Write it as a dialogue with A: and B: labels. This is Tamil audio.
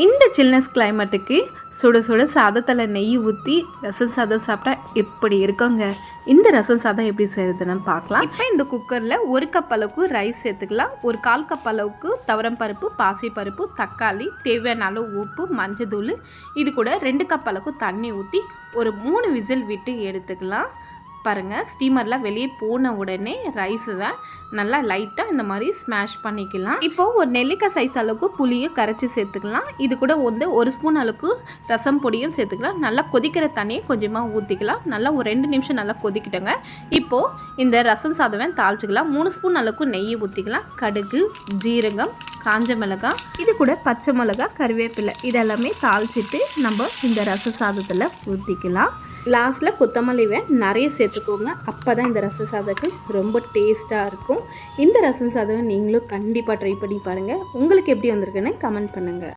A: இந்த சில்னஸ் கிளைமேட்டுக்கு சுட சுட சாதத்தில் நெய் ஊற்றி ரசம் சாதம் சாப்பிட்டா எப்படி இருக்குங்க. இந்த ரசம் சாதம் எப்படி செய்யறதுன்னு பார்க்கலாம். இப்போ இந்த குக்கரில் 1 கப் அளவுக்கு ரைஸ் சேர்த்துக்கலாம். ஒரு 1/4 கப் அளவுக்கு துவரம் பருப்பு, பாசி பருப்பு, தக்காளி, தேவையான அளவு உப்பு, மஞ்சள் தூள், இது கூட 2 கப் அளவுக்கு தண்ணி ஊற்றி ஒரு 3 விசில் விட்டு எடுத்துக்கலாம். பாருங்கள், ஸ்டீமரில் வெளியே போன உடனே ரைஸை நல்லா லைட்டாக இந்த மாதிரி ஸ்மாஷ் பண்ணிக்கலாம். இப்போது ஒரு நெல்லிக்காய் சைஸ் அளவுக்கு புளியை கரைச்சி சேர்த்துக்கலாம். இது கூட வந்து 1 ஸ்பூன் அளவுக்கு ரசம் பொடியும் சேர்த்துக்கலாம். நல்லா கொதிக்கிற தண்ணியை கொஞ்சமாக ஊற்றிக்கலாம். நல்லா ஒரு 2 நிமிஷம் நல்லா கொதிக்கிட்டோங்க. இப்போது இந்த ரசம் சாதம் தாளிச்சிக்கலாம். 3 ஸ்பூன் அளவுக்கு நெய்யை ஊற்றிக்கலாம். கடுகு, ஜீரகம், காஞ்ச மிளகாய், இது கூட பச்சை மிளகாய், கருவேப்பிலை இதெல்லாமே தாளிச்சிட்டு நம்ம இந்த ரச சாதத்தில் ஊற்றிக்கலாம். லாஸ்ட்டில் கொத்தமல்லியை நிறைய சேர்த்துக்கோங்க. அப்போ தான் இந்த ரச சாதத்துக்கு ரொம்ப டேஸ்ட்டாக இருக்கும். இந்த ரசம் சாதம் நீங்களும் கண்டிப்பாக ட்ரை பண்ணி பாருங்கள். உங்களுக்கு எப்படி வந்திருக்குன்னு கமெண்ட் பண்ணுங்கள்.